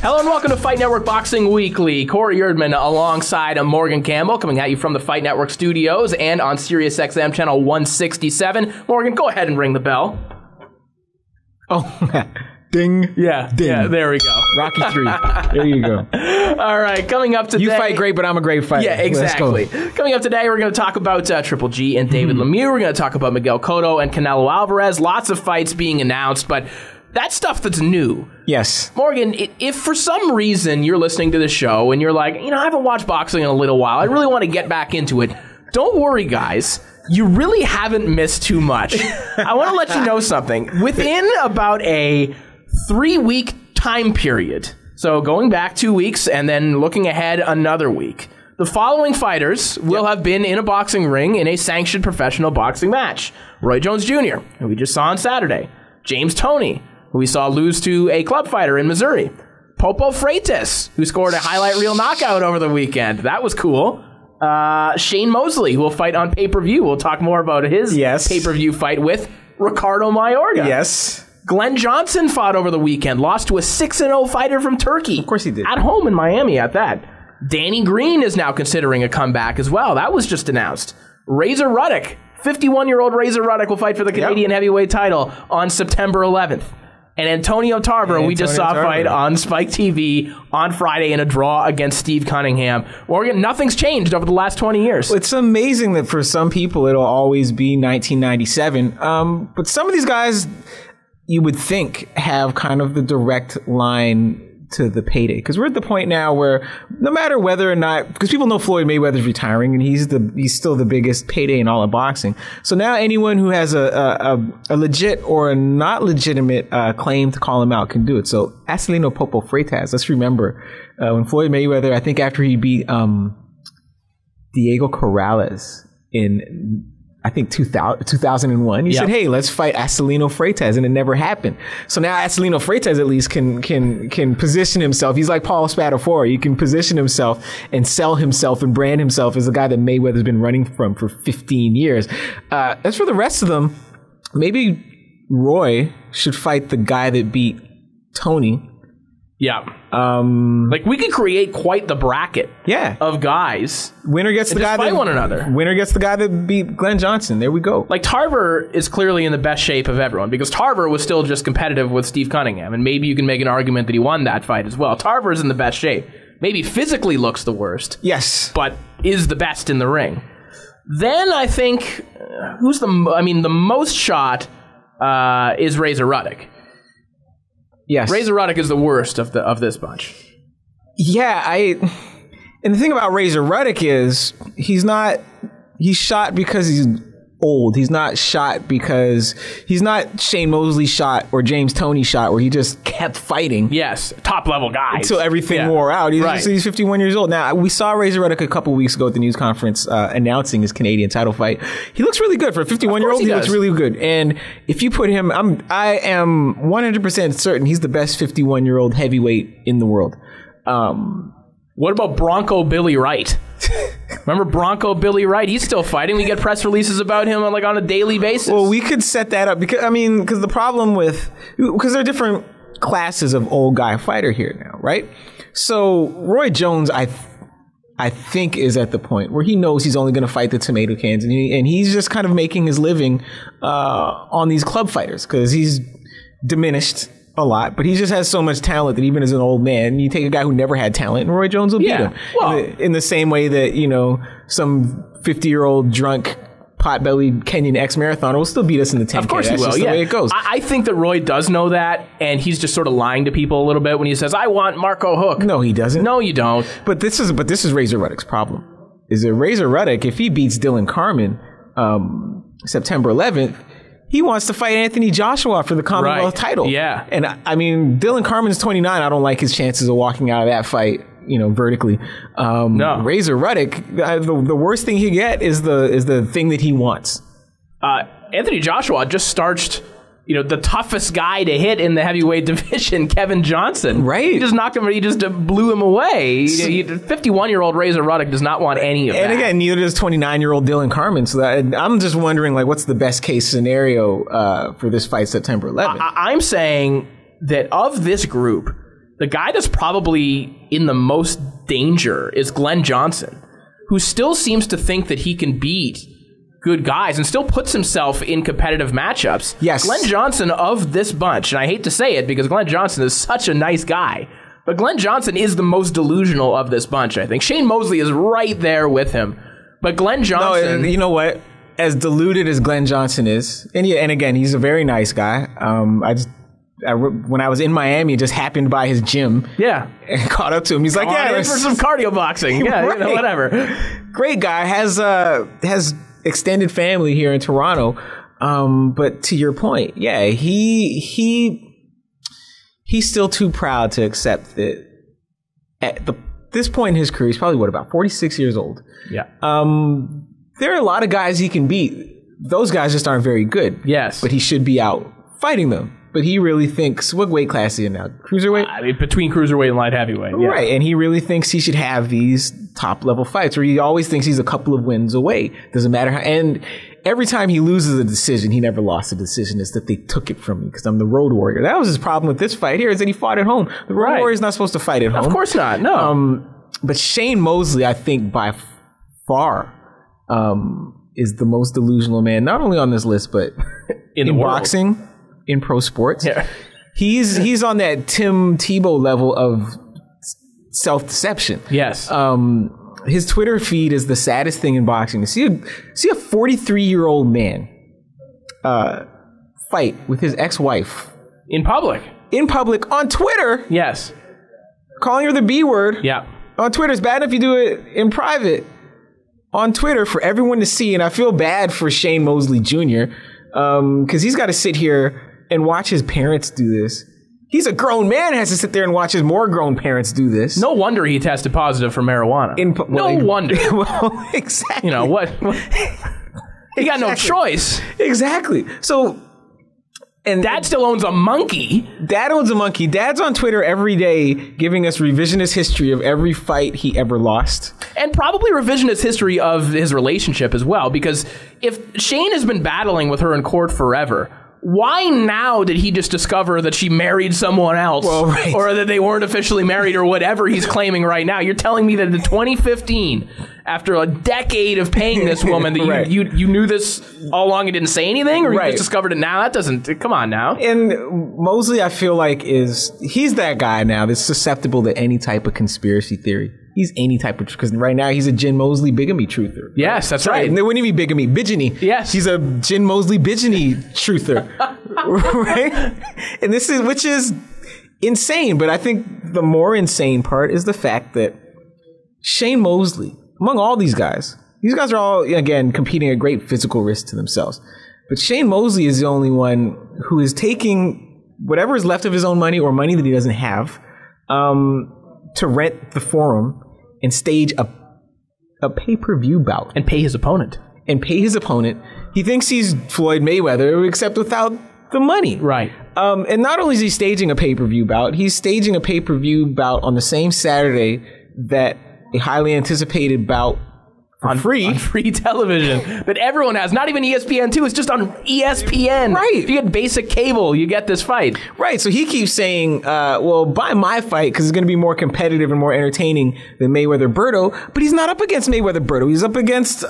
Hello and welcome to Fight Network Boxing Weekly. Corey Erdman alongside Morgan Campbell coming at you from the Fight Network studios and on SiriusXM channel 167. Morgan, go ahead and ring the bell. Oh, ding. Yeah, ding. Yeah, there we go. Rocky 3. There you go. All right, coming up today. You fight great, but I'm a great fighter. Yeah, exactly. Coming up today, we're going to talk about Triple G and David Lemieux. We're going to talk about Miguel Cotto and Canelo Alvarez. Lots of fights being announced, but that's stuff that's new. Yes. Morgan, if for some reason you're listening to the show and you're like, I haven't watched boxing in a little while, I really want to get back into it, don't worry, guys. You really haven't missed too much. I want to let you know something. Within about a 3-week time period, so going back 2 weeks and then looking ahead another week, the following fighters will have been in a boxing ring in a sanctioned professional boxing match. Roy Jones Jr., who we just saw on Saturday. James Toney, who we saw lose to a club fighter in Missouri. Popo Freitas, who scored a highlight reel knockout over the weekend. That was cool. Shane Mosley, who will fight on pay-per-view. We'll talk more about his pay-per-view fight with Ricardo Mayorga. Yes. Glenn Johnson fought over the weekend, lost to a 6-0 fighter from Turkey. Of course he did. At home in Miami at that. Danny Green is now considering a comeback as well. That was just announced. Razor Ruddock, 51-year-old Razor Ruddock will fight for the Canadian heavyweight title on September 11th. And Antonio Tarver, we just saw fight on Spike TV on Friday in a draw against Steve Cunningham. Morgan, nothing's changed over the last 20 years. Well, it's amazing that for some people it'll always be 1997. But some of these guys, you would think, have kind of the direct line to the payday, because we're at the point now where no matter whether or not, because people know Floyd Mayweather's retiring and he's still the biggest payday in all of boxing. So now anyone who has a legit or a not legitimate claim to call him out can do it. So Acelino Popo Freitas, let's remember when Floyd Mayweather, I think after he beat Diego Corrales in 2001. He said, hey, let's fight Acelino Freitas, and it never happened. So now Acelino Freitas at least can position himself. He's like Paul Spadafora. He can position himself and sell himself and brand himself as a guy that Mayweather's been running from for 15 years. As for the rest of them, maybe Roy should fight the guy that beat Tony. Yeah. Like, we could create quite the bracket of guys. Winner gets the guy that fight one another. Winner gets the guy that beat Glenn Johnson. There we go. Like, Tarver is clearly in the best shape of everyone because Tarver was still just competitive with Steve Cunningham, and maybe you can make an argument that he won that fight as well. Tarver is in the best shape. Maybe physically looks the worst. Yes. But is the best in the ring. Then I think the most shot is Razor Ruddock. Yes. Razor Ruddock is the worst of this bunch. Yeah, and the thing about Razor Ruddock is he's shot because he's old. He's not shot because he's not Shane Mosley shot or James Toney shot where he just kept fighting. Yes, top level guy until everything wore out. He's 51 years old. Now, we saw Razor Ruddock a couple weeks ago at the news conference announcing his Canadian title fight. He looks really good for a 51-year-old. He looks really good. And if you put him, I am 100% certain he's the best 51-year-old heavyweight in the world. What about Bronco Billy Wright? Remember Bronco Billy Wright? He's still fighting. We get press releases about him on a daily basis. Well, we could set that up because the problem because there are different classes of old guy fighter here now, right? So Roy Jones, I think, is at the point where he knows he's only going to fight the tomato cans, and he's just kind of making his living on these club fighters because he's diminished a lot, but he just has so much talent that even as an old man, you take a guy who never had talent and Roy Jones will beat him. Well, in the same way that, some 50-year-old drunk pot-bellied Kenyan ex-marathoner will still beat us in the 10K. Of course he will, That's just the way it goes. I think that Roy does know that, and he's just sort of lying to people a little bit when he says, I want Marco Hook. No, he doesn't. No, you don't. But this is Razor Ruddock's problem. Is that Razor Ruddock, if he beats Dylan Carmen September 11th, he wants to fight Anthony Joshua for the Commonwealth title. Yeah. And Dylan Carmen's 29. I don't like his chances of walking out of that fight, vertically. No. Razor Ruddock, the worst thing he get is the thing that he wants. Anthony Joshua just starched, the toughest guy to hit in the heavyweight division, Kevin Johnson. Right. He just knocked him, he just blew him away. 51-year-old Razor Ruddock does not want any of that. And again, neither does 29-year-old Dylan Carmen. So I'm just wondering, what's the best case scenario for this fight September 11th? I'm saying that of this group, the guy that's probably in the most danger is Glenn Johnson, who still seems to think that he can beat good guys and still puts himself in competitive matchups. Yes. Glenn Johnson of this bunch, and I hate to say it because Glenn Johnson is such a nice guy, but Glenn Johnson is the most delusional of this bunch, I think. Shane Mosley is right there with him. But Glenn Johnson... No, you know what? As deluded as Glenn Johnson is, and again, he's a very nice guy. When I was in Miami, just happened by his gym. Yeah. And caught up to him. He's like, yeah, for some cardio boxing. Yeah, right. Whatever. Great guy. Has extended family here in Toronto. But to your point, yeah, he's still too proud to accept that at this point in his career, he's probably about 46 years old. Yeah. There are a lot of guys he can beat. Those guys just aren't very good. Yes. But he should be out fighting them. But he really thinks, what weight class is he in now? Cruiserweight? I mean, between cruiserweight and light heavyweight. Yeah. Right. And he really thinks he should have these top level fights where he always thinks he's a couple of wins away. Doesn't matter how. And every time he loses a decision, he never lost a decision. It's that they took it from me because I'm the road warrior. That was his problem with this fight here, is that he fought at home. The road warrior is not supposed to fight at home. Of course not. No. But Shane Mosley, I think by far, is the most delusional man, not only on this list, but in boxing, in pro sports. Yeah. He's on that Tim Tebow level of self-deception. Yes. His Twitter feed is the saddest thing in boxing. To see a 43-year-old man fight with his ex-wife. In public on Twitter. Yes. Calling her the B word. Yeah. On Twitter. It's bad if you do it in private. On Twitter for everyone to see. And I feel bad for Shane Mosley Jr. Because he's got to sit here and watch his parents do this. He's a grown man, has to sit there and watch his more grown parents do this. No wonder he tested positive for marijuana. No wonder. Well, exactly. You know, what? He got no choice. Exactly. So... And Dad still owns a monkey. Dad owns a monkey. Dad's on Twitter every day giving us revisionist history of every fight he ever lost. And probably revisionist history of his relationship as well, because if Shane has been battling with her in court forever, why now did he just discover that she married someone else? Well, right. Or that they weren't officially married or whatever he's claiming right now? You're telling me that in 2015, after a decade of paying this woman, that right. you knew this all along and didn't say anything? Or you right. just discovered it now? That doesn't... Come on now. And Mosley, I feel like, he's that guy now that's susceptible to any type of conspiracy theory. He's any type of... Because right now, he's a Jin Mosley bigamy truther. Yes, that's right. And it wouldn't even be bigamy. Bigeny. Yes. He's a Jin Mosley bigeny truther. Right? And which is insane. But I think the more insane part is the fact that Shane Mosley, among all these guys are all, again, competing at great physical risk to themselves. But Shane Mosley is the only one who is taking whatever is left of his own money or money that he doesn't have, to rent the forum and stage a pay-per-view bout. And pay his opponent. He thinks he's Floyd Mayweather, except without the money. Right. And not only is he staging a pay-per-view bout, he's staging a pay-per-view bout on the same Saturday that a highly anticipated bout on free television that everyone has. Not even ESPN2. It's just on ESPN. Right. If you get basic cable, you get this fight. Right. So he keeps saying, well, buy my fight because it's going to be more competitive and more entertaining than Mayweather Berto. But he's not up against Mayweather Berto. He's up against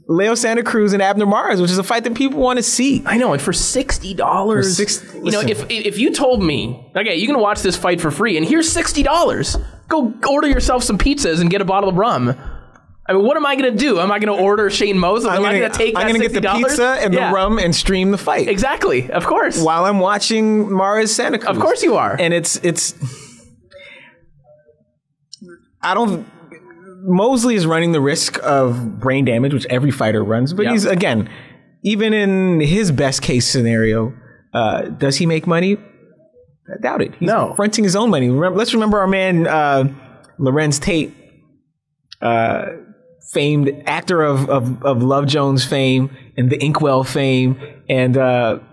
Leo Santa Cruz and Abner Mares, which is a fight that people want to see. I know. And for $60, you know, if you told me, okay, you can watch this fight for free and here's $60, go order yourself some pizzas and get a bottle of rum. I mean, what am I going to do? Am I going to order Shane Mosley? Am I going to take that $60? I'm going to get the pizza and the rum and stream the fight. Exactly. Of course. While I'm watching Mares Santa Cruz. Of course you are. And Mosley is running the risk of brain damage, which every fighter runs. But he's, again, even in his best case scenario, does he make money? I doubt it. He's fronting his own money. Let's remember our man, Lorenz Tate, famed actor of Love Jones fame and the Inkwell fame and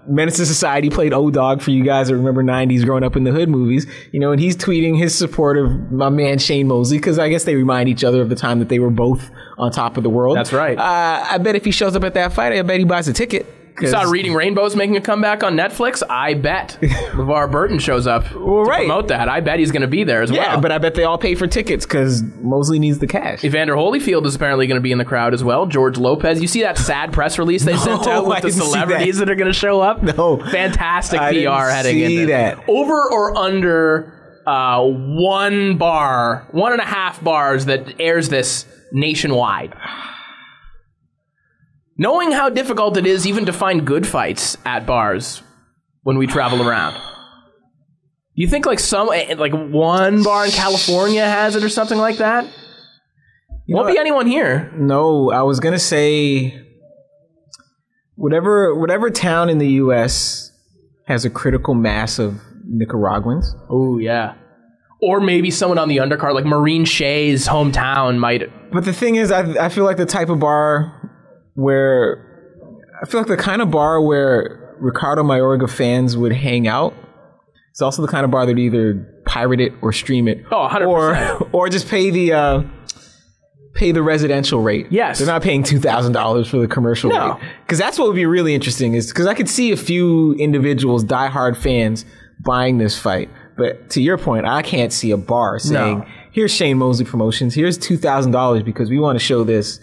Menace to Society, played O-Dog for you guys that remember 90s growing up in the hood movies, you know, and he's tweeting his support of my man Shane Mosley because I guess they remind each other of the time that they were both on top of the world. That's right. I bet if he shows up at that fight, I bet he buys a ticket. You saw Reading Rainbow's making a comeback on Netflix? I bet LeVar Burton shows up to promote that. I bet he's going to be there as well. Yeah, but I bet they all pay for tickets because Mosley needs the cash. Evander Holyfield is apparently going to be in the crowd as well. George Lopez. You see that sad press release they sent out with the celebrities that are going to show up? No. Fantastic PR heading into that. Over or under 1 bar, 1.5 bars that airs this nationwide. Knowing how difficult it is even to find good fights at bars when we travel around. You think like one bar in California has it or something like that? Won't be anyone here. No, I was going to say whatever town in the U.S. has a critical mass of Nicaraguans. Oh, yeah. Or maybe someone on the undercard, like Maureen Shea's hometown might. But the thing is, I feel like the type of bar the kind of bar where Ricardo Mayorga fans would hang out. It's also the kind of bar that would either pirate it or stream it. Oh, 100%. Or just pay the residential rate. Yes. They're not paying $2,000 for the commercial rate. Because that's what would be really interesting is because I could see a few individuals, diehard fans, buying this fight. But to your point, I can't see a bar saying, here's Shane Mosley Promotions, here's $2,000 because we want to show this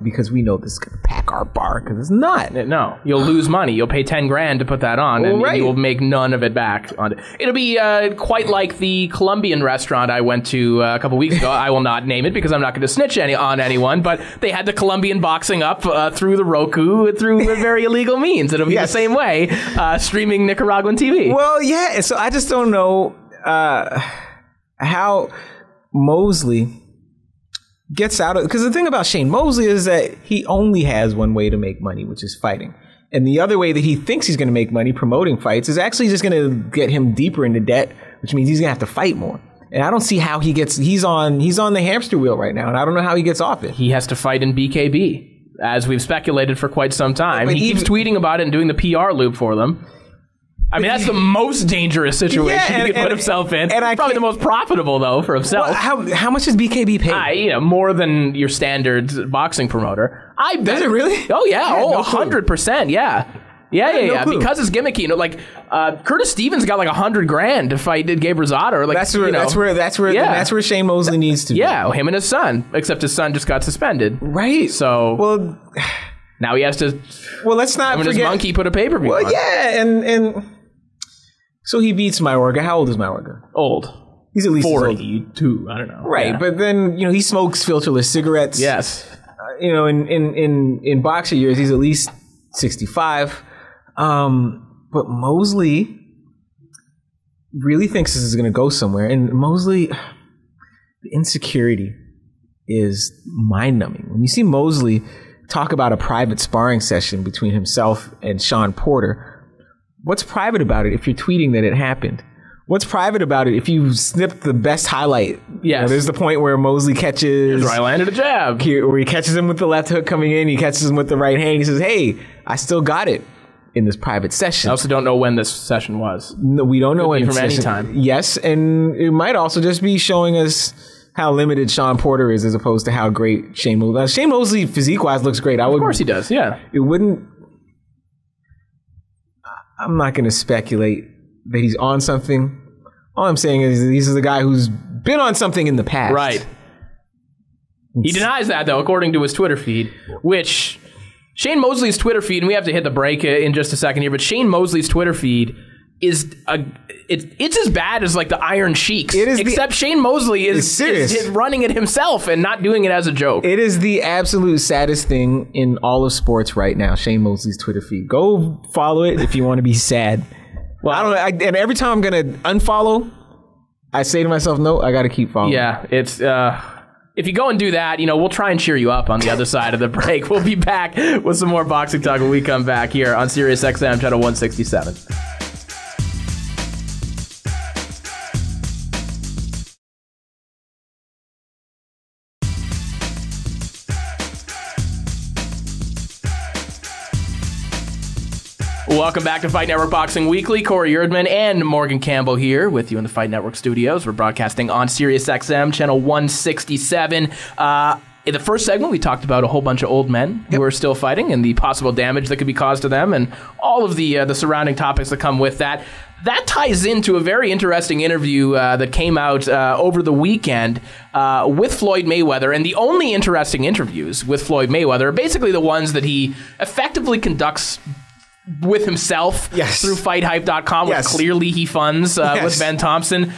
because we know this is going to pack our bar, because it's not. No, you'll lose money. You'll pay $10,000 to put that on, and you'll make none of it back. It'll be quite like the Colombian restaurant I went to a couple weeks ago. I will not name it because I'm not going to snitch on anyone, but they had the Colombian boxing up through the Roku, through very illegal means. It'll be the same way, streaming Nicaraguan TV. Well, yeah, so I just don't know how Mosley gets out of, because the thing about Shane Mosley is that he only has one way to make money, which is fighting. And the other way that he thinks he's going to make money promoting fights is actually just going to get him deeper into debt, which means he's going to have to fight more. And I don't see how he's on the hamster wheel right now, and I don't know how he gets off it. He has to fight in BKB, as we've speculated for quite some time. He keeps tweeting about it and doing the PR loop for them. I mean, that's the most dangerous situation he could put himself in. And probably the most profitable, though, for himself. Well, how much does BKB pay? More than your standard boxing promoter. Does it really? Oh, yeah. 100%. Yeah. Yeah. Because it's gimmicky. Curtis Stevens got like $100,000 to fight Gabe Rosado. That's where Shane Mosley needs to be. Yeah, him and his son. Except his son just got suspended. Right. So now he has to. Well, let's not forget. His monkey put a pay-per-view on. Well, yeah, and so he beats Mayorga. How old is Mayorga? Old. He's at least 42. I don't know. Right, but then he smokes filterless cigarettes. Yes. In boxer years, he's at least 65. But Mosley really thinks this is going to go somewhere. And Mosley, the insecurity is mind-numbing. When you see Mosley talk about a private sparring session between himself and Sean Porter, what's private about it if you're tweeting that it happened? What's private about it if you snipped the best highlight? Yes. There's the point where Mosley catches... I landed a jab. Where he catches him with the left hook coming in, he catches him with the right hand, he says, hey, I still got it in this private session. I also don't know when this session was. No, we don't know when from any time. Yes, and it might also just be showing us how limited Sean Porter is as opposed to how great Shane Mosley is. Shane Mosley, physique-wise, looks great. Of course he does, yeah. It wouldn't... I'm not going to speculate that he's on something. All I'm saying is he's the guy who's been on something in the past. Right. He denies that, though, according to his Twitter feed, which Shane Mosley's Twitter feed, and we have to hit the break in just a second here, but Shane Mosley's Twitter feed is it's as bad as like the Iron Sheiks, except Shane Mosley is running it himself and not doing it as a joke. It is the absolute saddest thing in all of sports right now, Shane Mosley's Twitter feed. Go follow it if you want to be sad. Well, I don't know. And every time I'm going to unfollow, I say to myself, no, I got to keep following. Yeah, it's... if you go and do that, we'll try and cheer you up on the other side of the break. We'll be back with some more boxing talk when we come back here on Sirius XM Channel 167. Welcome back to Fight Network Boxing Weekly. Corey Erdman and Morgan Campbell here with you in the Fight Network studios. We're broadcasting on Sirius XM Channel 167. In the first segment, we talked about a whole bunch of old men who are still fighting and the possible damage that could be caused to them and all of the surrounding topics that come with that. That ties into a very interesting interview that came out over the weekend with Floyd Mayweather. And the only interesting interviews with Floyd Mayweather are basically the ones that he effectively conducts with himself through FightHype.com, which clearly he funds with Ben Thompson.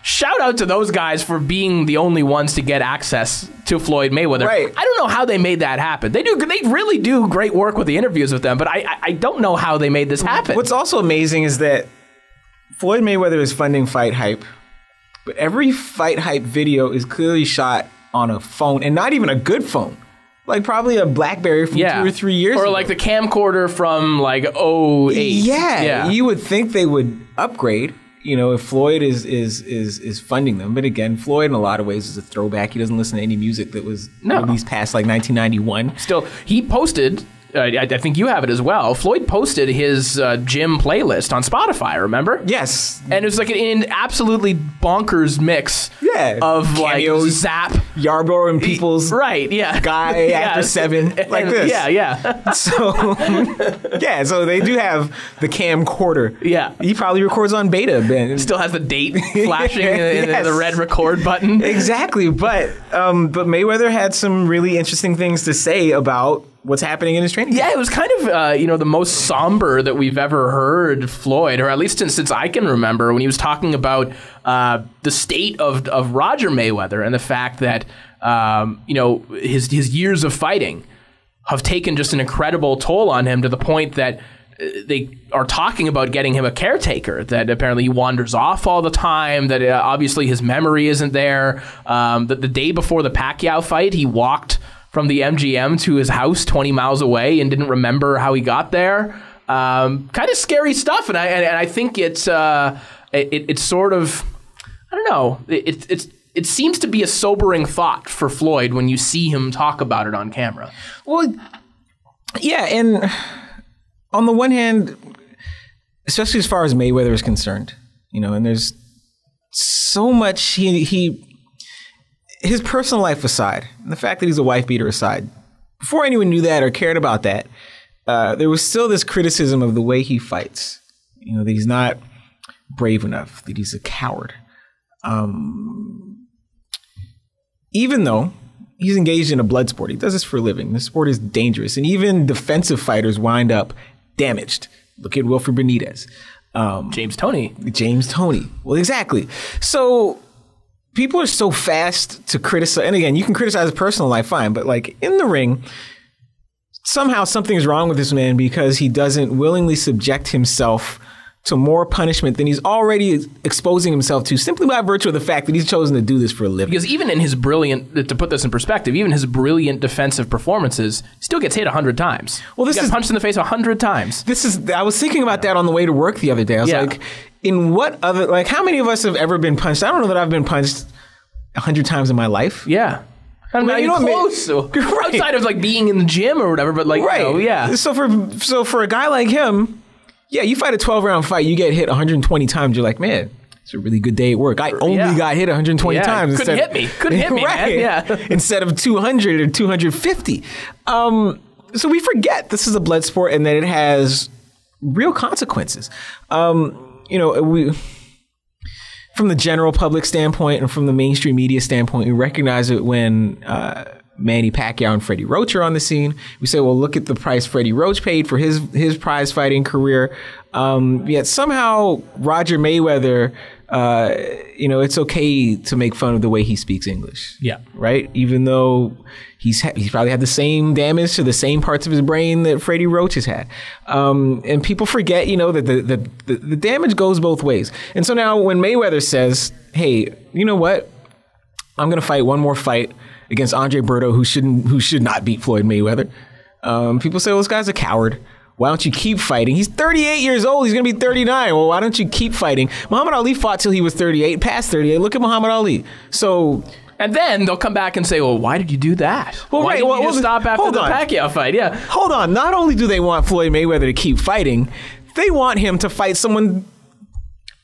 Shout out to those guys for being the only ones to get access to Floyd Mayweather. Right. I don't know how they made that happen. They really do great work with the interviews with them, but I don't know how they made this happen. What's also amazing is that Floyd Mayweather is funding Fight Hype, but every Fight Hype video is clearly shot on a phone, and not even a good phone. Like probably a BlackBerry from 2 or 3 years ago. Or like the camcorder from like 08. Yeah, you would think they would upgrade. You know, if Floyd is funding them. But again, Floyd in a lot of ways is a throwback. He doesn't listen to any music that was released past like 1991. Still, he posted, I think you have it as well, Floyd posted his gym playlist on Spotify, remember? Yes. And it was like an absolutely bonkers mix of Cameos, like Zap. Yarborough and People's Guy After 7, like this. Yeah. So, so they do have the camcorder. Yeah. He probably records on beta, Ben. Still has the date flashing in the red record button. Exactly. But Mayweather had some really interesting things to say about what's happening in his training camp. Yeah, it was kind of, the most somber that we've ever heard Floyd, or at least since I can remember, when he was talking about the state of Roger Mayweather and the fact that, his years of fighting have taken just an incredible toll on him to the point that they are talking about getting him a caretaker, that apparently he wanders off all the time, that obviously his memory isn't there, that the day before the Pacquiao fight, he walked from the MGM to his house 20 miles away and didn't remember how he got there. Kind of scary stuff, and I think it's sort of, I don't know, it seems to be a sobering thought for Floyd when you see him talk about it on camera. Well, yeah, and on the one hand, especially as far as Mayweather is concerned, and there's so much his personal life aside, and the fact that he's a wife beater aside, before anyone knew that or cared about that, there was still this criticism of the way he fights. That he's not brave enough, that he's a coward. Even though he's engaged in a blood sport, he does this for a living. This sport is dangerous, and even defensive fighters wind up damaged. Look at Wilfred Benitez. James Toney. Well, exactly. So people are so fast to criticize, and again, you can criticize his personal life, fine, but like in the ring, somehow something is wrong with this man because he doesn't willingly subject himself to more punishment than he's already exposing himself to, simply by virtue of the fact that he's chosen to do this for a living. Because even in his brilliant, to put this in perspective, even his brilliant defensive performances, he still gets hit 100 times. Well, he got punched in the face 100 times. I was thinking about that on the way to work the other day. I was like, in what other, like, how many of us have ever been punched? I don't know that I've been punched 100 times in my life. Yeah. I'm not even close. Right. Outside of like being in the gym or whatever, but like, So for a guy like him, you fight a 12-round fight, you get hit 120 times. You're like, man, it's a really good day at work. I only got hit 120 times. Couldn't hit me, right, man. Yeah. Instead of 200 or 250. So we forget this is a blood sport and that it has real consequences. From the general public standpoint and from the mainstream media standpoint, we recognize it when Manny Pacquiao and Freddie Roach are on the scene. We say, well, look at the price Freddie Roach paid for his prize fighting career. Yet somehow Roger Mayweather, it's okay to make fun of the way he speaks English. Yeah. Right? Even though he's probably had the same damage to the same parts of his brain that Freddie Roach has had. And people forget, that the damage goes both ways. And so now when Mayweather says, hey, you know what? I'm going to fight one more fight against Andre Berto, who should not beat Floyd Mayweather. People say, well, this guy's a coward. Why don't you keep fighting? He's 38 years old. He's going to be 39. Well, why don't you keep fighting? Muhammad Ali fought till he was 38, past 38. Look at Muhammad Ali. So... And then they'll come back and say, well, why did you do that? Well, why did you just stop after the Pacquiao fight? Yeah. Hold on. Not only do they want Floyd Mayweather to keep fighting, they want him to fight someone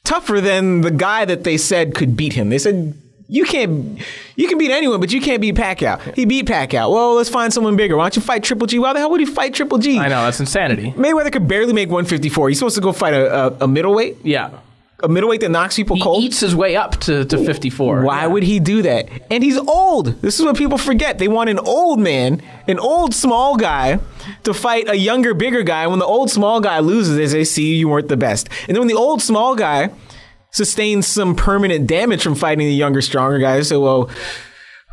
tougher than the guy that they said could beat him. They said You can beat anyone, but you can't beat Pacquiao. He beat Pacquiao. Well, let's find someone bigger. Why don't you fight Triple G? Why the hell would he fight Triple G? I know, that's insanity. Mayweather could barely make 154. He's supposed to go fight a middleweight? Yeah. A middleweight that knocks people cold? He eats his way up to 54. Why would he do that? And he's old. This is what people forget. They want an old man, an old small guy, to fight a younger, bigger guy. When the old small guy loses, they say, see, you weren't the best. And then when the old small guy sustains some permanent damage from fighting the younger, stronger guy, they say, well,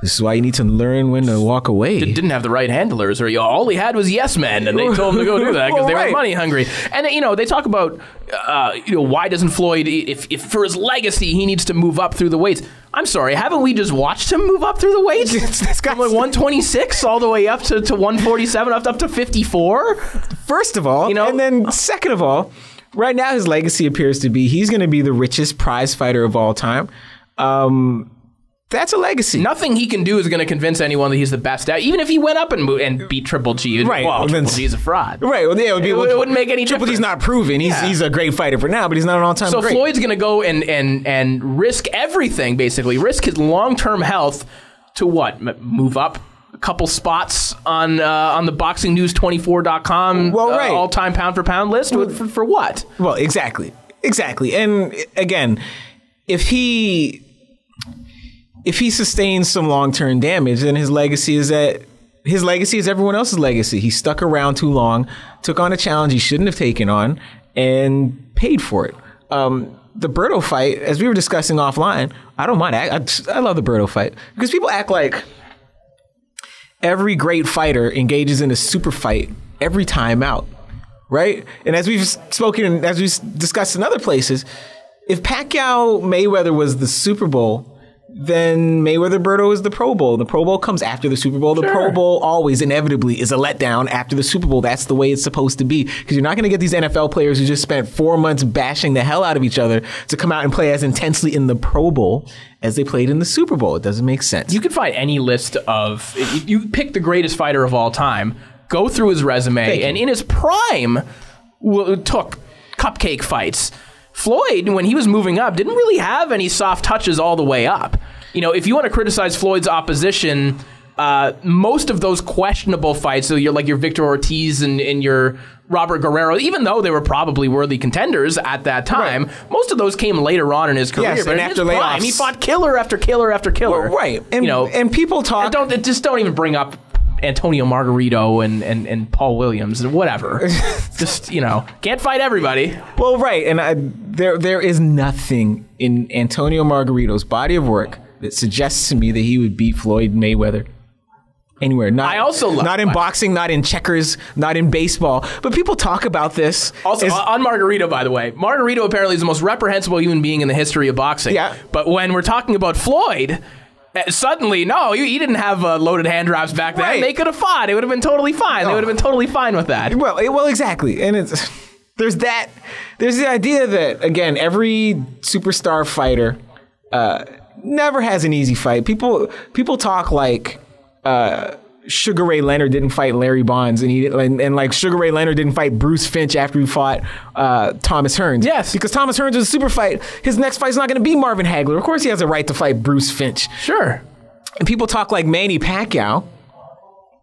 this is why you need to learn when to walk away. Didn't have the right handlers, or all he had was yes men, and they told him to go do that because they were money hungry. And they talk about why doesn't Floyd, if for his legacy he needs to move up through the weights. I'm sorry, haven't we just watched him move up through the weights? From like 126 all the way up to 147, up to 54. First of all, and then second of all, right now his legacy appears to be he's going to be the richest prize fighter of all time. That's a legacy. Nothing he can do is going to convince anyone that he's the best at. Even if he went up and beat Triple G, right? Well, Triple G is a fraud. Right. Well, yeah, it wouldn't make any Triple difference. G's not proven. He's a great fighter for now, but he's not an all-time great. So Floyd's going to go and risk everything, basically, risk his long-term health to what? Move up a couple spots on the BoxingNews24.com all-time pound-for-pound list for what? Well, exactly. And again, if he sustains some long-term damage, then his legacy is everyone else's legacy. He stuck around too long, took on a challenge he shouldn't have taken on, and paid for it. The Berto fight, as we were discussing offline, I don't mind. I love the Berto fight because people act like every great fighter engages in a super fight every time out, right? And as we've discussed in other places, if Pacquiao Mayweather was the Super Bowl, then Mayweather Berto is the Pro Bowl. The Pro Bowl comes after the Super Bowl. The Pro Bowl always inevitably is a letdown after the Super Bowl. That's the way it's supposed to be. Because you're not going to get these NFL players who just spent 4 months bashing the hell out of each other to come out and play as intensely in the Pro Bowl as they played in the Super Bowl. It doesn't make sense. You could find any list of... You pick the greatest fighter of all time, go through his resume, and in his prime took cupcake fights. Floyd, when he was moving up, didn't really have any soft touches all the way up. If you want to criticize Floyd's opposition, most of those questionable fights, so your Victor Ortiz and your Robert Guerrero, even though they were probably worthy contenders at that time, most of those came later on in his career. Yes, but and after layoffs, prime, he fought killer after killer after killer. Well, right. And people talk... Don't even bring up Antonio Margarito and Paul Williams and whatever. Just, can't fight everybody. Well, right. And there is nothing in Antonio Margarito's body of work that suggests to me that he would beat Floyd Mayweather anywhere. Not in boxing, not in checkers, not in baseball. But people talk about this. Also, on Margarito, by the way, Margarito apparently is the most reprehensible human being in the history of boxing. Yeah. But when we're talking about Floyd... Suddenly, no, he didn't have loaded hand drops back then. Right. They could have fought. It would have been totally fine. They would have been totally fine with that. Well, exactly. And there's the idea that, again, every superstar fighter never has an easy fight. People talk like Sugar Ray Leonard didn't fight Larry Bonds, and like Sugar Ray Leonard didn't fight Bruce Finch after he fought Thomas Hearns. Yes, because Thomas Hearns was a super fight. His next fight's not going to be Marvin Hagler. Of course, he has a right to fight Bruce Finch. Sure. And people talk like Manny Pacquiao.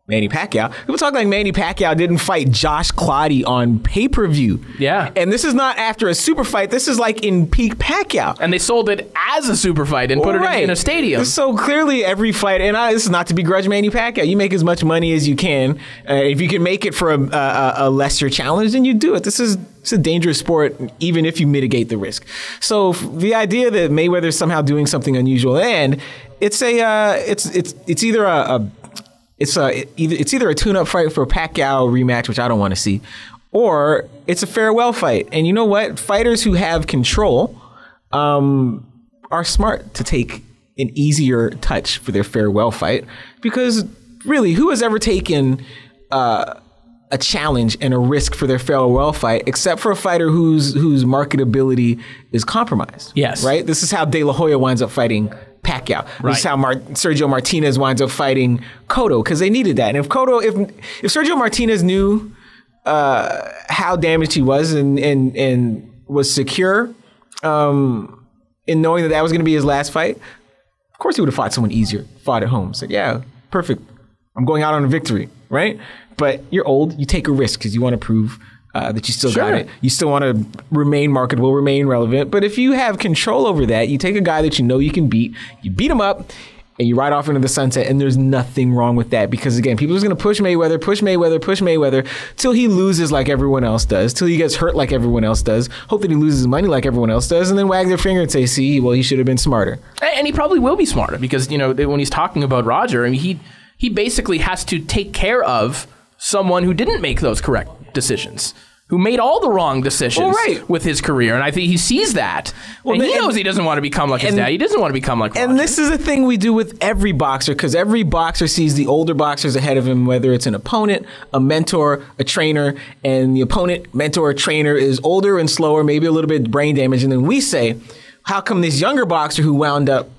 People talk like Manny Pacquiao didn't fight Josh Clottey on pay-per-view. Yeah. And this is not after a super fight. This is like in peak Pacquiao. And they sold it as a super fight and put it in a stadium. So clearly every fight, and this is not to begrudge Manny Pacquiao. You make as much money as you can. If you can make it for a lesser challenge, then you do it. It's a dangerous sport, even if you mitigate the risk. So the idea that Mayweather is somehow doing something unusual, and it's either a tune-up fight for a Pacquiao rematch, which I don't want to see, or it's a farewell fight. And you know what? Fighters who have control are smart to take an easier touch for their farewell fight, because really, who has ever taken a challenge and a risk for their farewell fight except for a fighter whose marketability is compromised? Yes. Right? This is how De La Hoya winds up fighting Pacquiao. Right. This is how Sergio Martinez winds up fighting Cotto, because they needed that. And if Sergio Martinez knew how damaged he was and was secure in knowing that was going to be his last fight, of course he would have fought someone easier, fought at home. Said, yeah, perfect. I'm going out on a victory, right? But you're old. You take a risk because you want to prove that you still got it. You still want to remain marketable, remain relevant. But if you have control over that, you take a guy that you know you can beat, you beat him up, and you ride off into the sunset, and there's nothing wrong with that. Because, again, people are just going to push Mayweather, till he loses like everyone else does, till he gets hurt like everyone else does, hope that he loses money like everyone else does, and then wag their finger and say, see, well, he should have been smarter. And he probably will be smarter because, when he's talking about Roger, I mean, he basically has to take care of someone who didn't make those correct decisions, who made all the wrong decisions with his career. And I think he sees that. And he knows he doesn't want to become like his dad. He doesn't want to become like Roger. And this is a thing we do with every boxer, because every boxer sees the older boxers ahead of him, whether it's an opponent, a mentor, a trainer, and the opponent, mentor, trainer is older and slower, maybe a little bit brain damaged. And then we say, how come this younger boxer who wound up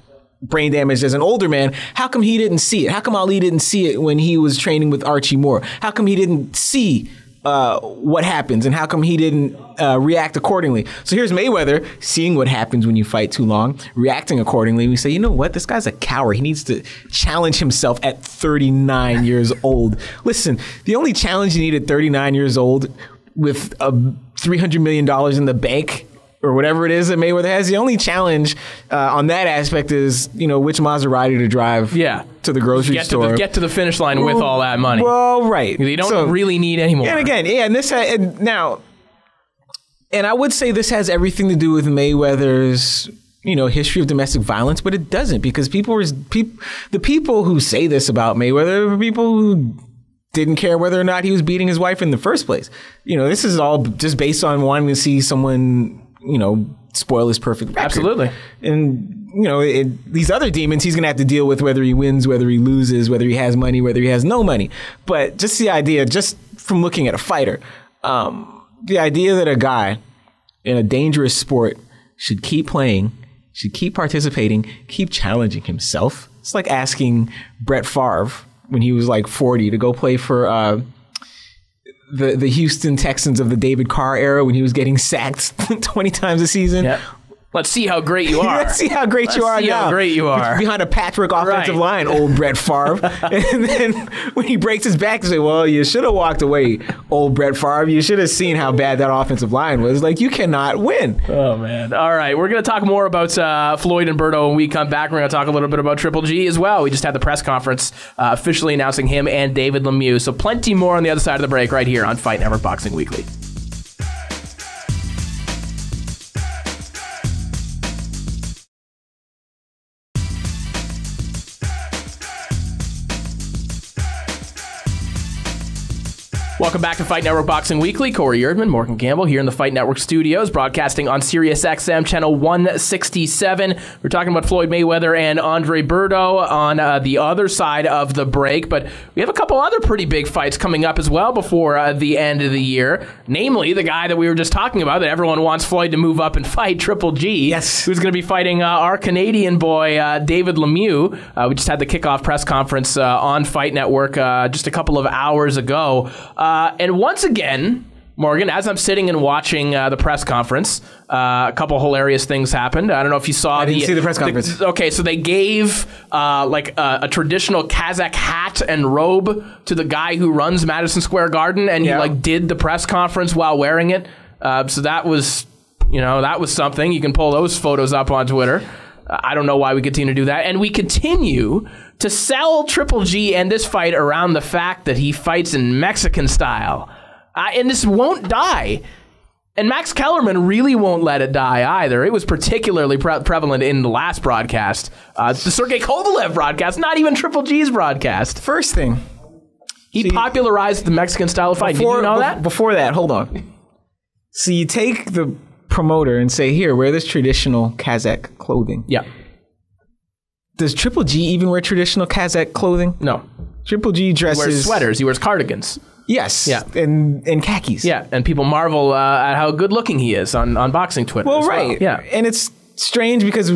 brain damaged as an older man, how come he didn't see it? How come Ali didn't see it when he was training with Archie Moore? How come he didn't see what happens, and how come he didn't react accordingly? So here's Mayweather seeing what happens when you fight too long, reacting accordingly. We say, you know what? This guy's a coward. He needs to challenge himself at 39 years old. Listen, the only challenge you need at 39 years old with $300 million in the bank or whatever it is that Mayweather has, the only challenge on that aspect is, which Maserati to drive to the grocery store. Get to the finish line with all that money. Well, right. You don't really need any more. And again, and I would say this has everything to do with Mayweather's, history of domestic violence, but it doesn't, because the people who say this about Mayweather are people who didn't care whether or not he was beating his wife in the first place. This is all just based on wanting to see someone, spoil his perfect record. Absolutely. And, these other demons he's going to have to deal with, whether he wins, whether he loses, whether he has money, whether he has no money. But just the idea, just from looking at a fighter, the idea that a guy in a dangerous sport should keep playing, should keep participating, keep challenging himself. It's like asking Brett Favre when he was like 40 to go play for the Houston Texans of the David Carr era when he was getting sacked 20 times a season. Yep. Let's see how great you are. Let's see how great you are now. How great you are. Behind a patchwork offensive line, old Brett Favre. And then when he breaks his back, you say, well, you should have walked away, old Brett Favre. You should have seen how bad that offensive line was. Like, you cannot win. Oh, man. All right. We're going to talk more about Floyd and Berto when we come back. We're going to talk a little bit about Triple G as well. We just had the press conference officially announcing him and David Lemieux. So plenty more on the other side of the break right here on Fight Network Boxing Weekly. Welcome back to Fight Network Boxing Weekly. Corey Erdman, Morgan Campbell here in the Fight Network studios, broadcasting on Sirius XM channel 167. We're talking about Floyd Mayweather and Andre Berto on the other side of the break, but we have a couple other pretty big fights coming up as well before the end of the year, namely the guy that we were just talking about that everyone wants Floyd to move up and fight, Triple G, who's going to be fighting our Canadian boy, David Lemieux. We just had the kickoff press conference on Fight Network just a couple of hours ago. And once again, Morgan, as I'm sitting and watching the press conference, a couple hilarious things happened. I don't know if you saw. I didn't see the press conference. Okay, so they gave a traditional Kazakh hat and robe to the guy who runs Madison Square Garden, and he did the press conference while wearing it. So that was, that was something. You can pull those photos up on Twitter. I don't know why we continue to do that. And we continue to sell Triple G and this fight around the fact that he fights in Mexican style. And this won't die. And Max Kellerman really won't let it die either. It was particularly prevalent in the last broadcast. The Sergey Kovalev broadcast, not even Triple G's broadcast. First thing. He popularized the Mexican style of fight. Did you know that? Before that, hold on. So you take the promoter and say, here, wear this traditional Kazakh clothing. Yeah. Does Triple G even wear traditional Kazakh clothing? No. Triple G dresses... He wears sweaters. He wears cardigans. Yes. Yeah. And khakis. Yeah. And people marvel at how good looking he is on boxing Twitter. Well, right. Yeah. And it's strange because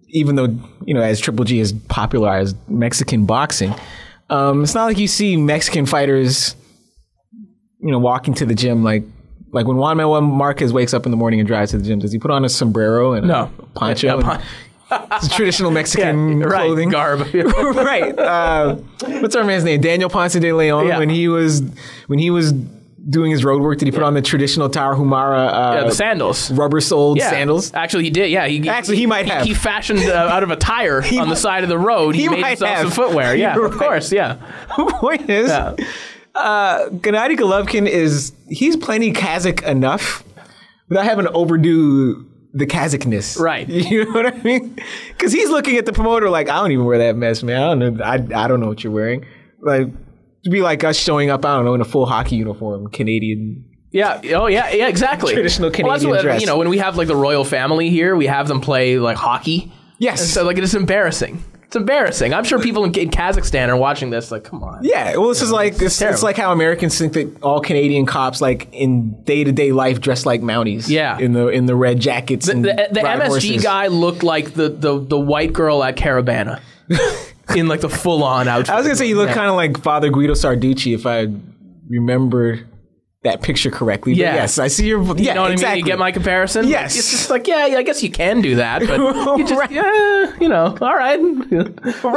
even though, as Triple G has popularized Mexican boxing, it's not like you see Mexican fighters, walking to the gym like when Juan Manuel Marquez wakes up in the morning and drives to the gym, does he put on a sombrero and a poncho? It's traditional Mexican clothing. Garb. Right. What's our man's name? Daniel Ponce de Leon. Yeah. When he was doing his road work, did he put on the traditional Tarahumara the sandals. rubber-soled sandals? Actually, he did. Yeah, he might have. He fashioned out of a tire on the side of the road. He made himself some footwear. Yeah, of course. Yeah. The point is, Gennady Golovkin he's plenty Kazakh enough without having to overdo the Kazakhniess. Right. You know what I mean? Because he's looking at the promoter like, I don't even wear that mess, man. I don't know. I don't know what you're wearing. Like, to be like us showing up, I don't know, in a full hockey uniform, Canadian. Yeah. Oh, yeah. Yeah. Exactly. Traditional Canadian dress. You know, when we have like the royal family here, we have them play like hockey. Yes. And so like it's embarrassing. It's embarrassing. I'm sure people in Kazakhstan are watching this like, come on. Yeah. Well, this is like it's like how Americans think that all Canadian cops, like in day-to-day life, dress like Mounties. Yeah. In the red jackets. The and MSG horses. guy looked like the white girl at Caravana. In like the full-on outfit. I was gonna say you look kind of like Father Guido Sarducci if I remember that picture correctly. But yes, I see your. Yeah, you know what exactly. I mean? You get my comparison? Yes. It's just like, yeah, I guess you can do that, but you just, all right.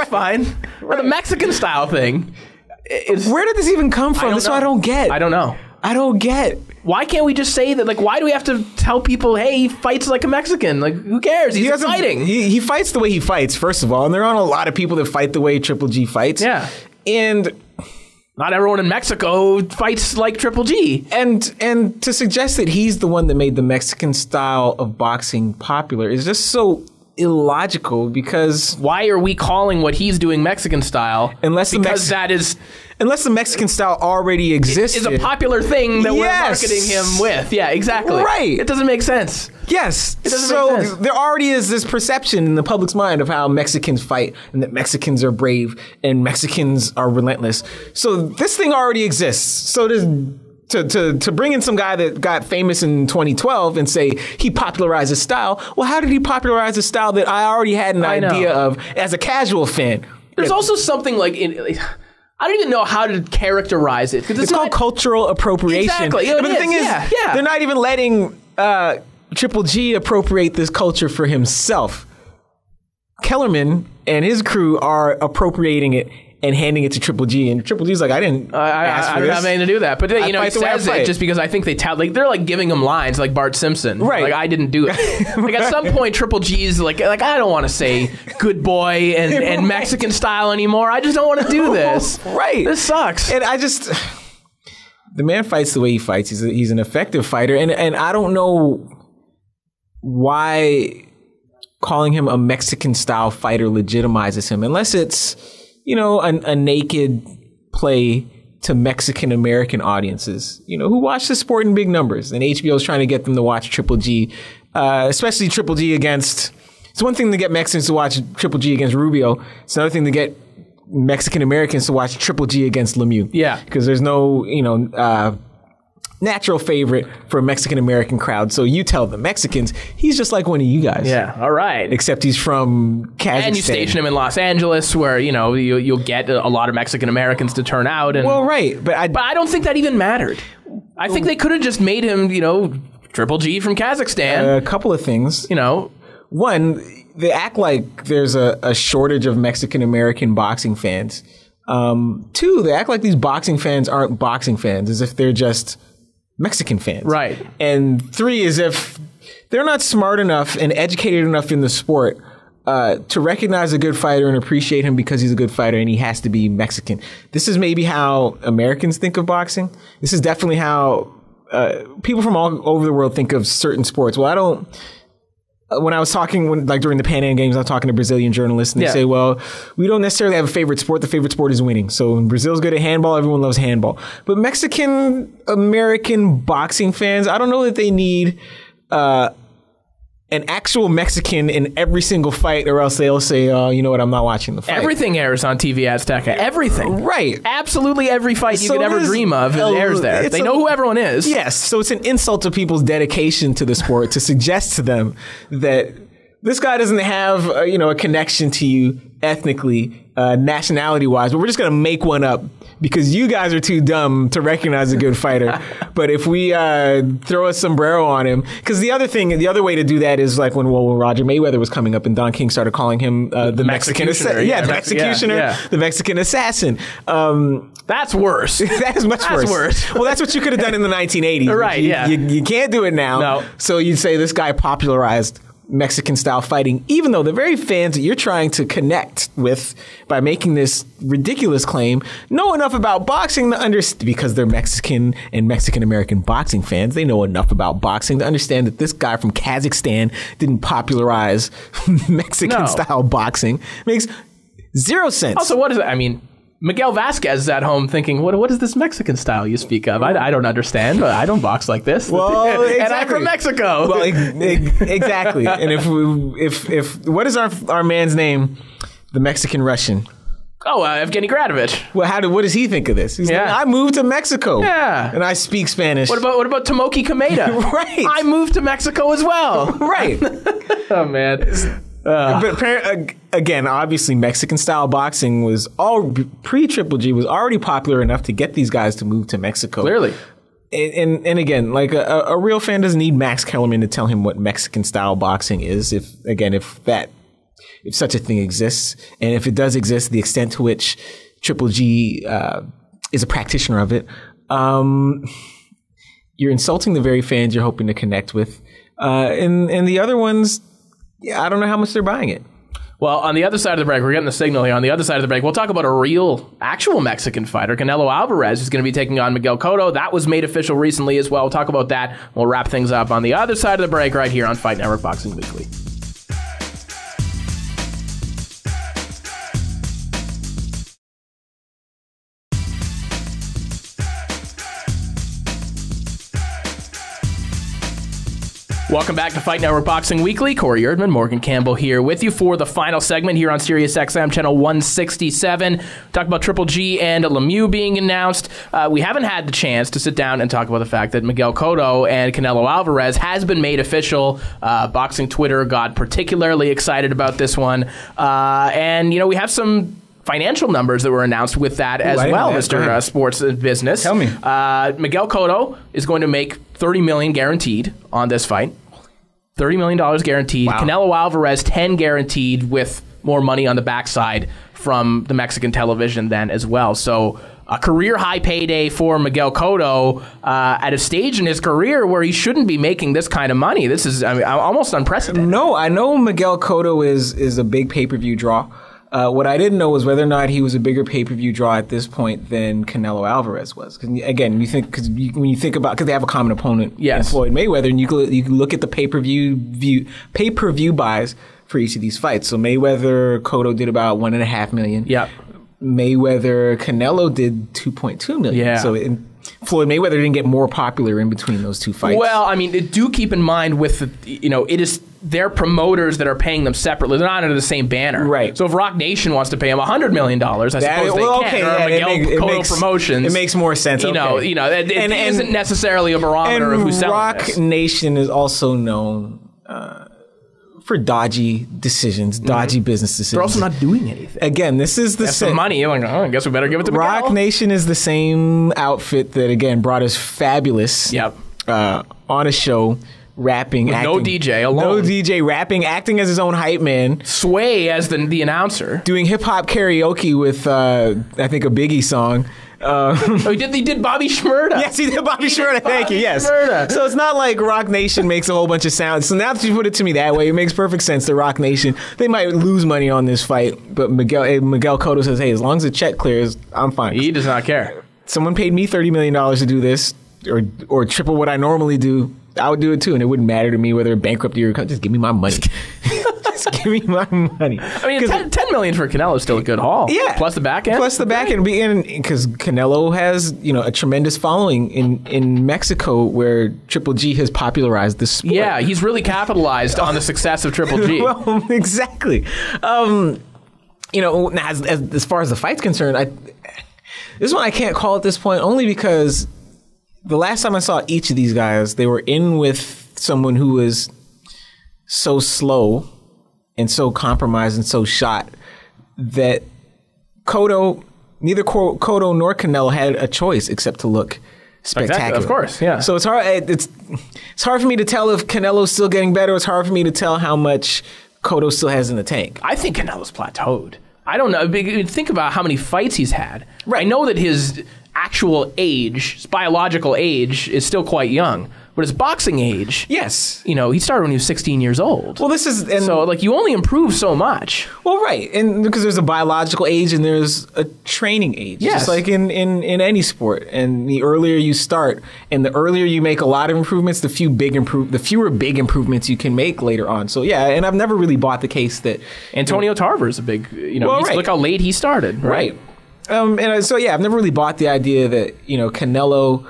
Fine. Right. The Mexican style thing. Where did this even come from? That's what I don't get. I don't know. I don't get. Why can't we just say that? Like, why do we have to tell people, hey, he fights like a Mexican? Like, who cares? He's fighting. He fights the way he fights, first of all. And there aren't a lot of people that fight the way Triple G fights. Yeah. And not everyone in Mexico fights like Triple G. And to suggest that he's the one that made the Mexican style of boxing popular is just so illogical because... Why are we calling what he's doing Mexican style? Unless the Mexican style already existed. It's a popular thing that we're marketing him with. Yeah, exactly. Right. It doesn't make sense. Yes. It doesn't make sense. There already is this perception in the public's mind of how Mexicans fight and that Mexicans are brave and Mexicans are relentless. So this thing already exists. So to bring in some guy that got famous in 2012 and say he popularized his style, well, how did he popularize a style that I already had an idea of as a casual fan? There's also something like... I don't even know how to characterize it. It's called cultural appropriation. Exactly. But the thing is, they're not even letting Triple G appropriate this culture for himself. Kellerman and his crew are appropriating it and handing it to Triple G, and Triple G's like, I didn't ask for I don't have anything to do with that. But he says it just because I think they're like giving him lines like Bart Simpson. Right. Like, I didn't do it. Like at some point, Triple G's like I don't want to say good boy and Mexican style anymore. I just don't want to do this. Right. This sucks. And the man fights the way he fights. He's an effective fighter, and I don't know why calling him a Mexican style fighter legitimizes him, unless it's a naked play to Mexican American audiences, who watch the sport in big numbers. And HBO is trying to get them to watch Triple G, especially Triple G against... It's one thing to get Mexicans to watch Triple G against Rubio. It's another thing to get Mexican Americans to watch Triple G against Lemieux. Yeah. Because there's no, natural favorite for a Mexican American crowd. So you tell the Mexicans, he's just like one of you guys. Yeah, all right. Except he's from Kazakhstan. And you station him in Los Angeles where, you'll get a lot of Mexican Americans to turn out. And, well, right. But I don't think that even mattered. I think they could have just made him, Triple G from Kazakhstan. A couple of things. One, they act like there's a shortage of Mexican American boxing fans. Two, they act like these boxing fans aren't boxing fans, as if they're just Mexican fans. Right. And three is if they're not smart enough and educated enough in the sport to recognize a good fighter and appreciate him because he's a good fighter and he has to be Mexican. This is maybe how Americans think of boxing. This is definitely how people from all over the world think of certain sports. Well, when I was talking, during the Pan Am Games, I was talking to Brazilian journalists, and they say, well, we don't necessarily have a favorite sport. The favorite sport is winning. So when Brazil's good at handball, everyone loves handball. But Mexican-American boxing fans, I don't know that they need an actual Mexican in every single fight, or else they'll say, you know what, I'm not watching the fight. Everything airs on TV Azteca. Everything. Right. Absolutely every fight you could ever dream of airs there. They know who everyone is. Yes. So it's an insult to people's dedication to the sport to suggest to them that this guy doesn't have a connection to you ethnically, nationality-wise, but we're just going to make one up because you guys are too dumb to recognize a good fighter. But if we throw a sombrero on him, because the other way to do that is like when Roger Mayweather was coming up and Don King started calling him the Mexican assassin. Yeah, the executioner, the Mexican assassin. That's worse. That is much worse. Well, that's what you could have done in the 1980s. Right, You can't do it now. No. So you'd say this guy popularized Mexican-style fighting, even though the very fans that you're trying to connect with by making this ridiculous claim know enough about boxing to understand, because they're Mexican and Mexican-American boxing fans, they know enough about boxing to understand that this guy from Kazakhstan didn't popularize Mexican-style boxing. Makes zero sense. Also, what is it? I mean, Miguel Vasquez is at home thinking, what is this Mexican style you speak of? I don't understand, but I don't box like this. Well, exactly. And I'm from Mexico. Well, exactly. And if what is our man's name? The Mexican Russian. Oh, Evgeny Gradovich. Well, what does he think of this? He's like, I moved to Mexico. Yeah. And I speak Spanish. What about Tomoki Kameda? Right. I moved to Mexico as well. Right. Oh, man. But again, obviously, Mexican-style boxing was pre-Triple G was already popular enough to get these guys to move to Mexico. Clearly. And again, like a real fan doesn't need Max Kellerman to tell him what Mexican-style boxing is. If such a thing exists, and if it does exist, the extent to which Triple G is a practitioner of it, you're insulting the very fans you're hoping to connect with, and the other ones. Yeah, I don't know how much they're buying it. Well, on the other side of the break, we're getting the signal here. On the other side of the break, we'll talk about actual Mexican fighter, Canelo Alvarez, who's going to be taking on Miguel Cotto. That was made official recently as well. We'll talk about that. We'll wrap things up on the other side of the break right here on Fight Network Boxing Weekly. Welcome back to Fight Network Boxing Weekly. Corey Erdman, Morgan Campbell here with you for the final segment here on Sirius XM channel 167. Talk about Triple G and Lemieux being announced. We haven't had the chance to sit down and talk about the fact that Miguel Cotto and Canelo Alvarez has been made official. Boxing Twitter got particularly excited about this one. And, we have some financial numbers that were announced with that as well, Mr. Sports and Business. Tell me. Miguel Cotto is going to make $30 million guaranteed on this fight. $30 million guaranteed. Wow. Canelo Alvarez, 10 guaranteed, with more money on the backside from the Mexican television then as well. So a career high payday for Miguel Cotto at a stage in his career where he shouldn't be making this kind of money. This is almost unprecedented. No, I know Miguel Cotto is a big pay-per-view draw. What I didn't know was whether or not he was a bigger pay-per-view draw at this point than Canelo Alvarez was. Because again, when you think about, because they have a common opponent in Floyd Mayweather, and you can look at the pay-per-view buys for each of these fights. So Mayweather, Cotto did about $1.5 million. Yeah. Mayweather, Canelo did $2.2 million. Yeah. So Floyd Mayweather didn't get more popular in between those two fights. Well, I mean, do keep in mind with it is their promoters that are paying them separately. They're not under the same banner. Right. So if Rock Nation wants to pay him $100 million, I suppose they can. Or Miguel Cotto Promotions. It makes more sense. It isn't necessarily a barometer of who's selling Rock this. Nation is also known for dodgy decisions, dodgy business decisions. They're also not doing anything. Again, this is the same money. You're like, I guess we better give it to Miguel. Rock Nation is the same outfit that, again, brought us Fabulous on a show, rapping, acting. No DJ alone. No DJ, rapping, acting as his own hype man. Sway as the announcer. Doing hip-hop karaoke with, I think, a Biggie song. He did Bobby Shmurda. Yes, he did Bobby Shmurda. Thank you. Yes. Shmurda. So it's not like Rock Nation makes a whole bunch of sounds. So now that you put it to me that way, it makes perfect sense to Rock Nation. They might lose money on this fight, but Miguel Cotto says, hey, as long as the check clears, I'm fine. He does not care. Someone paid me $30 million to do this, or triple what I normally do. I would do it too, and it wouldn't matter to me whether bankruptcy or just give me my money. Just give me my money. I mean, $10 million for Canelo is still a good haul. Yeah, plus the back end. Plus the back end, because Canelo has a tremendous following in Mexico, where Triple G has popularized the sport. Yeah, he's really capitalized on the success of Triple G. Well, exactly. As far as the fight's concerned, this one I can't call at this point only because the last time I saw each of these guys, they were in with someone who was so slow and so compromised and so shot that neither Cotto nor Canelo had a choice except to look spectacular. Exactly, of course, yeah. So it's hard for me to tell if Canelo's still getting better. It's hard for me to tell how much Cotto still has in the tank. I think Canelo's plateaued. I don't know. Think about how many fights he's had. Right. I know that his actual age, his biological age, is still quite young. But his boxing age, Yes. he started when he was 16 years old. Well, So, you only improve so much. Well, right, and because there's a biological age and there's a training age, Yes. just like in any sport. And the earlier you start, and the earlier you make a lot of improvements, the fewer big improvements you can make later on. So yeah, and I've never really bought the case that Antonio Tarver is a big, right. look how late he started. right. So yeah, I've never really bought the idea that Canelo,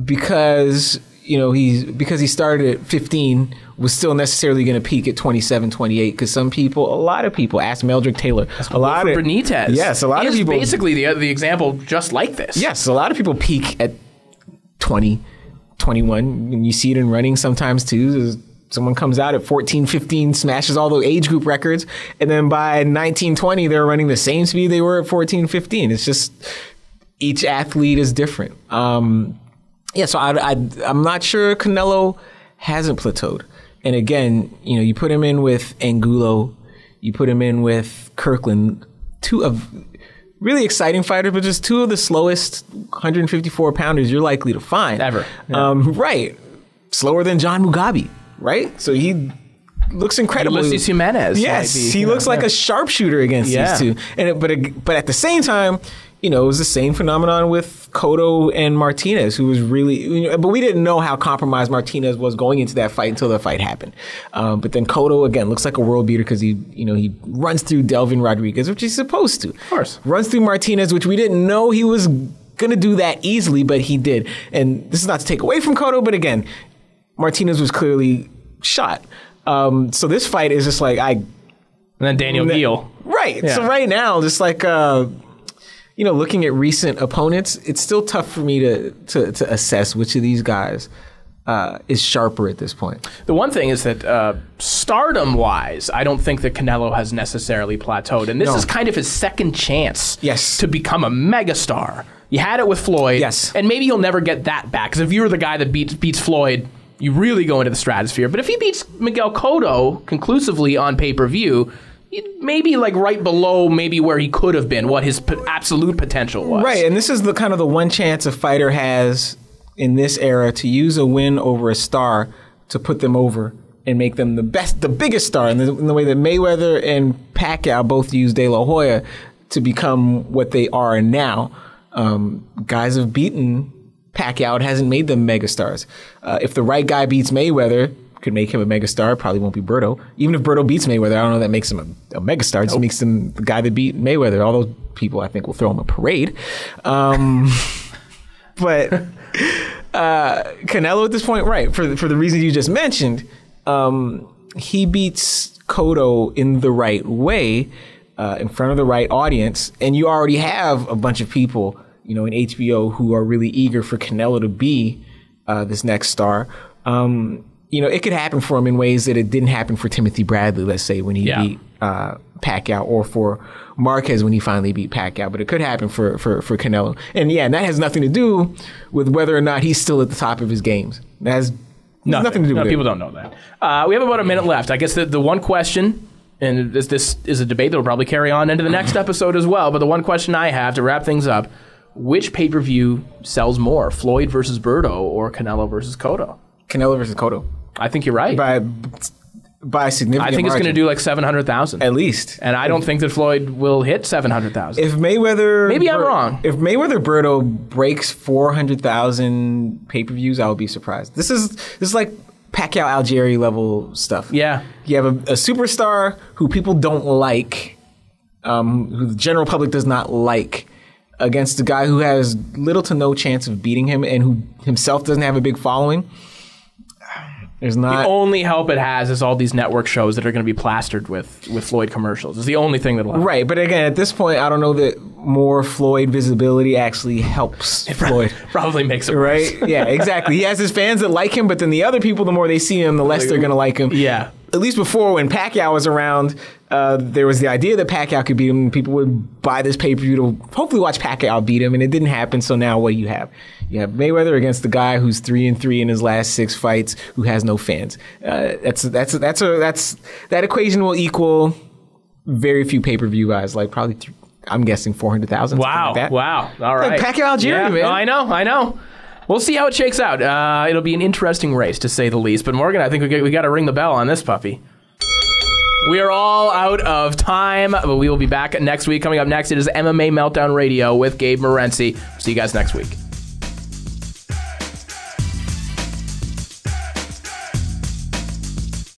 because he started at 15, was still necessarily going to peak at 27, 28. Because a lot of people, ask Meldrick Taylor, Benitez. Yes, a lot of people. Basically the example just like this. Yes, a lot of people peak at 20, 21. And you see it in running sometimes too. Someone comes out at 14, 15, smashes all the age group records. And then by 19, 20, they're running the same speed they were at 14, 15. It's just each athlete is different. Yeah, so I'm not sure Canelo hasn't plateaued. And again, you put him in with Angulo, you put him in with Kirkland, two of really exciting fighters, but just two of the slowest 154-pounders you're likely to find. Ever. Yeah. Right. Slower than John Mugabe, right? So he looks incredible. Ulysses Jimenez. Yes, he looks like a sharpshooter against these two. But at the same time, it was the same phenomenon with Cotto and Martinez, who was really, but we didn't know how compromised Martinez was going into that fight until the fight happened. But then Cotto, again, looks like a world beater because he runs through Delvin Rodriguez, which he's supposed to. Of course. Runs through Martinez, which we didn't know he was going to do that easily, but he did. And this is not to take away from Cotto, but again, Martinez was clearly shot. So this fight is just like, and then Daniel Geale. Right. Yeah. So right now, just like, looking at recent opponents, it's still tough for me to assess which of these guys is sharper at this point. The one thing is that stardom-wise, I don't think that Canelo has necessarily plateaued. And this is kind of his second chance to become a megastar. You had it with Floyd. Yes. And maybe he'll never get that back. Because if you're the guy that beats Floyd, you really go into the stratosphere. But if he beats Miguel Cotto conclusively on pay-per-view, maybe right below maybe where he could have been, what his absolute potential was. Right, and this is the kind of the one chance a fighter has in this era to use a win over a star to put them over and make them the biggest star in the way that Mayweather and Pacquiao both used De La Hoya to become what they are now. Guys have beaten Pacquiao. It hasn't made them megastars. If the right guy beats Mayweather, could make him a megastar. Probably won't be Berto. Even if Berto beats Mayweather, I don't know that makes him a megastar. It just makes him the guy that beat Mayweather. All those people, I think, will throw him a parade. But Canelo at this point, right, for the reasons you just mentioned, he beats Cotto in the right way, in front of the right audience, and you already have a bunch of people, in HBO who are really eager for Canelo to be this next star. It could happen for him in ways that it didn't happen for Timothy Bradley, let's say, when he beat Pacquiao, or for Marquez when he finally beat Pacquiao. But it could happen for Canelo. And that has nothing to do with whether or not he's still at the top of his games. That has nothing to do with it. People don't know that. We have about a minute left. I guess the one question, and this is a debate that will probably carry on into the next episode as well, but the one question I have to wrap things up, which pay-per-view sells more, Floyd versus Berto or Canelo versus Cotto? Canelo versus Cotto. I think you're right. By a significant I think it's margin. going to do 700,000. At least. And I don't think that Floyd will hit 700,000. If Mayweather... Maybe I'm wrong. If Mayweather Berto breaks 400,000 pay-per-views, I will be surprised. This is like Pacquiao Algieri level stuff. Yeah. You have a superstar who people don't like, who the general public does not like, against a guy who has little to no chance of beating him and who himself doesn't have a big following. There's not. The only help it has is all these network shows that are going to be plastered with Floyd commercials. It's the only thing that'll help. Right, but again, at this point, I don't know that more Floyd visibility actually helps Floyd. Probably makes it worse. Right? Yeah, exactly. He has his fans that like him, but then the other people, the more they see him, the less they're going to like him. Yeah. at least before when Pacquiao was around, there was the idea that Pacquiao could beat him. People would buy this pay-per-view to hopefully watch Pacquiao beat him, and it didn't happen. So now what do you have? You have Mayweather against the guy who's 3-3 in his last 6 fights, who has no fans. That equation will equal very few pay-per-view guys, like probably I'm guessing 400,000. Wow! Like that. Wow! All right, like Pacquiao Algeria, man. Oh, I know. We'll see how it shakes out. It'll be an interesting race, to say the least. But Morgan, I think we got to ring the bell on this puppy. We are all out of time, but we will be back next week. Coming up next, it is MMA Meltdown Radio with Gabe Morency. See you guys next week.